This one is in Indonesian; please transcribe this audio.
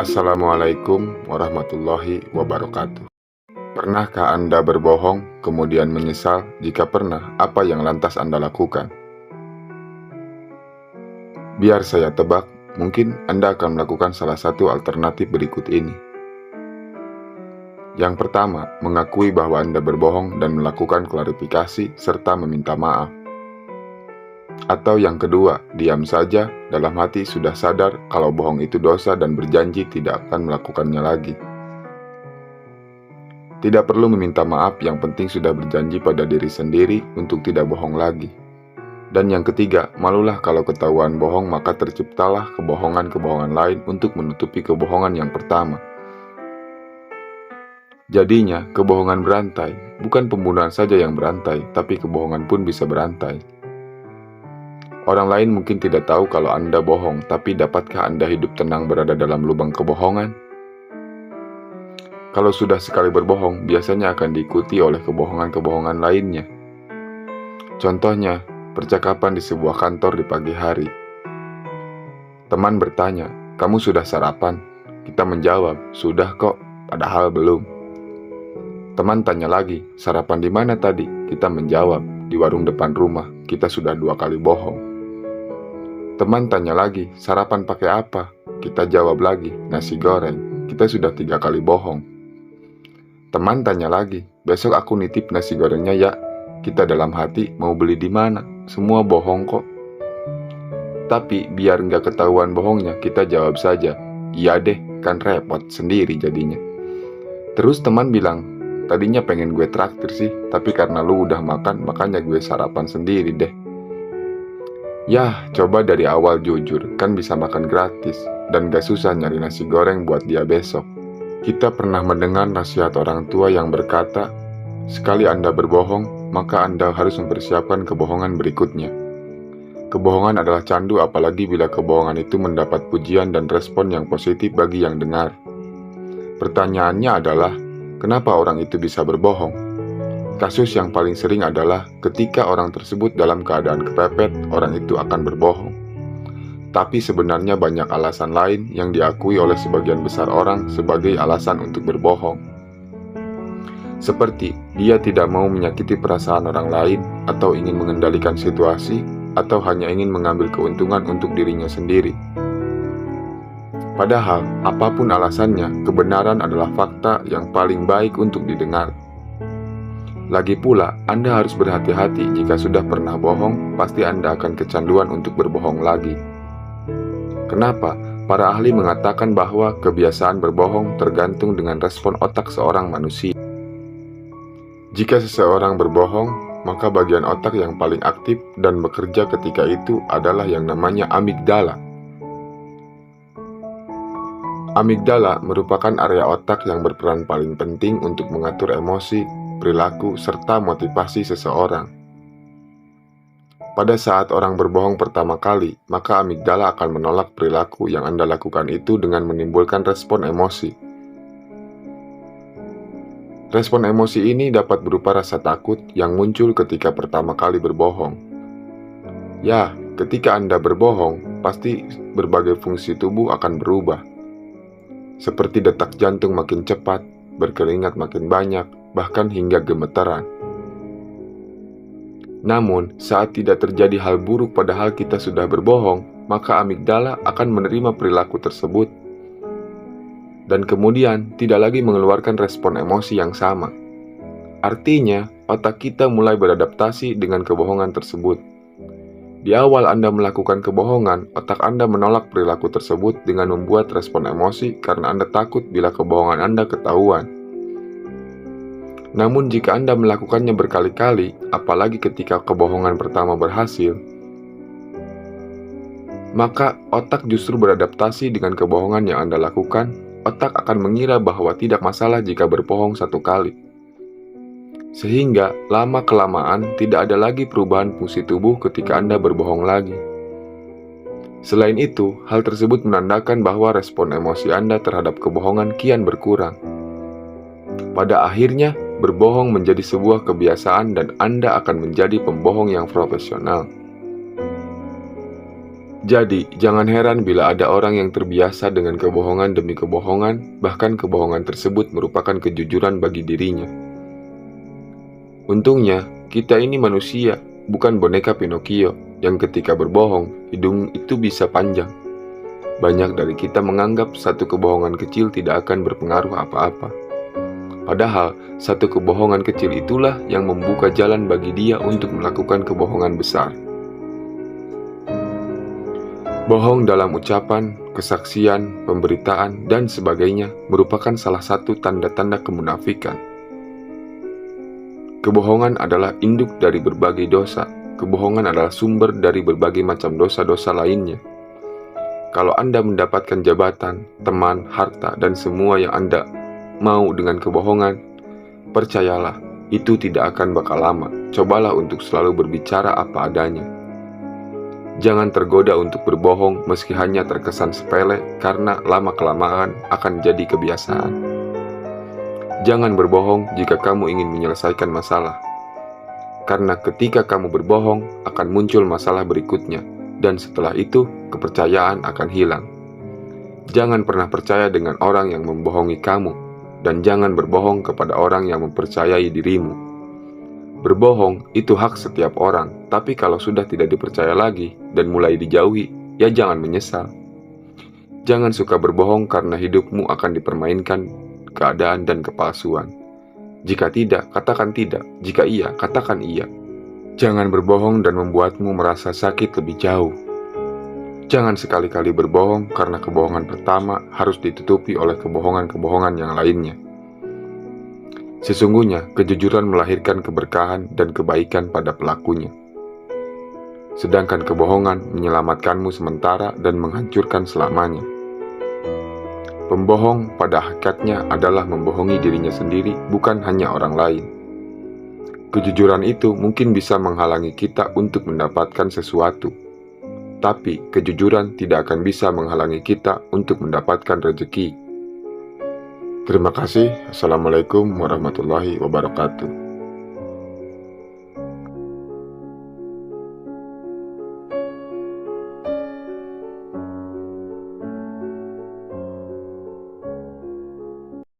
Assalamualaikum warahmatullahi wabarakatuh. Pernahkah Anda berbohong, kemudian menyesal? Jika pernah, apa yang lantas Anda lakukan? Biar saya tebak, mungkin Anda akan melakukan salah satu alternatif berikut ini. Yang pertama, mengakui bahwa Anda berbohong dan melakukan klarifikasi serta meminta maaf. Atau yang kedua, diam saja, dalam hati sudah sadar kalau bohong itu dosa dan berjanji tidak akan melakukannya lagi. Tidak perlu meminta maaf, yang penting sudah berjanji pada diri sendiri untuk tidak bohong lagi. Dan yang ketiga, malulah kalau ketahuan bohong, maka terciptalah kebohongan-kebohongan lain untuk menutupi kebohongan yang pertama. Jadinya, kebohongan berantai, bukan pembunuhan saja yang berantai, tapi kebohongan pun bisa berantai. Orang lain mungkin tidak tahu kalau Anda bohong, tapi dapatkah Anda hidup tenang berada dalam lubang kebohongan? Kalau sudah sekali berbohong, biasanya akan diikuti oleh kebohongan-kebohongan lainnya. Contohnya, percakapan di sebuah kantor di pagi hari. Teman bertanya, "Kamu sudah sarapan?" Kita menjawab, "Sudah kok, padahal belum." Teman tanya lagi, "Sarapan di mana tadi?" Kita menjawab, "Di warung depan rumah." Kita sudah 2 kali bohong. Teman tanya lagi, "Sarapan pakai apa?" Kita jawab lagi, "Nasi goreng." Kita sudah 3 kali bohong. Teman tanya lagi, "Besok aku nitip nasi gorengnya ya." Kita dalam hati, mau beli di mana? Semua bohong kok. Tapi biar nggak ketahuan bohongnya, kita jawab saja, "Iya deh, kan repot sendiri jadinya." Terus teman bilang, "Tadinya pengen gue traktir sih, tapi karena lu udah makan, makanya gue sarapan sendiri deh." Yah, coba dari awal jujur, kan bisa makan gratis, dan gak susah nyari nasi goreng buat dia besok. Kita pernah mendengar nasihat orang tua yang berkata, sekali Anda berbohong, maka Anda harus mempersiapkan kebohongan berikutnya. Kebohongan adalah candu, apalagi bila kebohongan itu mendapat pujian dan respon yang positif bagi yang dengar. Pertanyaannya adalah, kenapa orang itu bisa berbohong? Kasus yang paling sering adalah ketika orang tersebut dalam keadaan kepepet, orang itu akan berbohong. Tapi sebenarnya banyak alasan lain yang diakui oleh sebagian besar orang sebagai alasan untuk berbohong. Seperti dia tidak mau menyakiti perasaan orang lain, atau ingin mengendalikan situasi, atau hanya ingin mengambil keuntungan untuk dirinya sendiri. Padahal, apapun alasannya, kebenaran adalah fakta yang paling baik untuk didengar. Lagi pula, Anda harus berhati-hati jika sudah pernah bohong, pasti Anda akan kecanduan untuk berbohong lagi. Kenapa? Para ahli mengatakan bahwa kebiasaan berbohong tergantung dengan respon otak seorang manusia. Jika seseorang berbohong, maka bagian otak yang paling aktif dan bekerja ketika itu adalah yang namanya amigdala. Amigdala merupakan area otak yang berperan paling penting untuk mengatur emosi, perilaku, serta motivasi seseorang. Pada saat orang berbohong pertama kali, maka amigdala akan menolak perilaku yang Anda lakukan itu dengan menimbulkan respon emosi. Respon emosi ini dapat berupa rasa takut yang muncul ketika pertama kali berbohong. Ya, ketika Anda berbohong, pasti berbagai fungsi tubuh akan berubah. Seperti detak jantung makin cepat, berkeringat makin banyak, bahkan hingga gemetaran. Namun, saat tidak terjadi hal buruk padahal kita sudah berbohong, maka amigdala akan menerima perilaku tersebut dan kemudian tidak lagi mengeluarkan respon emosi yang sama. Artinya, otak kita mulai beradaptasi dengan kebohongan tersebut. Di awal Anda melakukan kebohongan, otak Anda menolak perilaku tersebut dengan membuat respon emosi karena Anda takut bila kebohongan Anda ketahuan. Namun jika Anda melakukannya berkali-kali, apalagi ketika kebohongan pertama berhasil, maka otak justru beradaptasi dengan kebohongan yang Anda lakukan. Otak akan mengira bahwa tidak masalah jika berbohong 1 kali. Sehingga lama-kelamaan tidak ada lagi perubahan fungsi tubuh ketika Anda berbohong lagi. Selain itu, hal tersebut menandakan bahwa respon emosi Anda terhadap kebohongan kian berkurang. Pada akhirnya, berbohong menjadi sebuah kebiasaan dan Anda akan menjadi pembohong yang profesional. Jadi, jangan heran bila ada orang yang terbiasa dengan kebohongan demi kebohongan, bahkan kebohongan tersebut merupakan kejujuran bagi dirinya. Untungnya, kita ini manusia, bukan boneka Pinocchio, yang ketika berbohong, hidung itu bisa panjang. Banyak dari kita menganggap satu kebohongan kecil tidak akan berpengaruh apa-apa. Padahal, satu kebohongan kecil itulah yang membuka jalan bagi dia untuk melakukan kebohongan besar. Bohong dalam ucapan, kesaksian, pemberitaan, dan sebagainya merupakan salah satu tanda-tanda kemunafikan. Kebohongan adalah induk dari berbagai dosa. Kebohongan adalah sumber dari berbagai macam dosa-dosa lainnya. Kalau Anda mendapatkan jabatan, teman, harta, dan semua yang Anda mau dengan kebohongan, percayalah, itu tidak akan bakal lama. Cobalah untuk selalu berbicara apa adanya. Jangan tergoda untuk berbohong meski hanya terkesan sepele, karena lama-kelamaan akan jadi kebiasaan. Jangan berbohong jika kamu ingin menyelesaikan masalah, karena ketika kamu berbohong akan muncul masalah berikutnya, dan setelah itu kepercayaan akan hilang. Jangan pernah percaya dengan orang yang membohongi kamu, dan jangan berbohong kepada orang yang mempercayai dirimu. Berbohong itu hak setiap orang, tapi kalau sudah tidak dipercaya lagi dan mulai dijauhi, ya jangan menyesal. Jangan suka berbohong karena hidupmu akan dipermainkan keadaan dan kepalsuan. Jika tidak, katakan tidak. Jika iya, katakan iya. Jangan berbohong dan membuatmu merasa sakit lebih jauh. Jangan sekali-kali berbohong karena kebohongan pertama harus ditutupi oleh kebohongan-kebohongan yang lainnya. Sesungguhnya, kejujuran melahirkan keberkahan dan kebaikan pada pelakunya. Sedangkan kebohongan menyelamatkanmu sementara dan menghancurkan selamanya. Pembohong pada hakikatnya adalah membohongi dirinya sendiri, bukan hanya orang lain. Kejujuran itu mungkin bisa menghalangi kita untuk mendapatkan sesuatu, tapi kejujuran tidak akan bisa menghalangi kita untuk mendapatkan rezeki. Terima kasih. Assalamualaikum warahmatullahi wabarakatuh.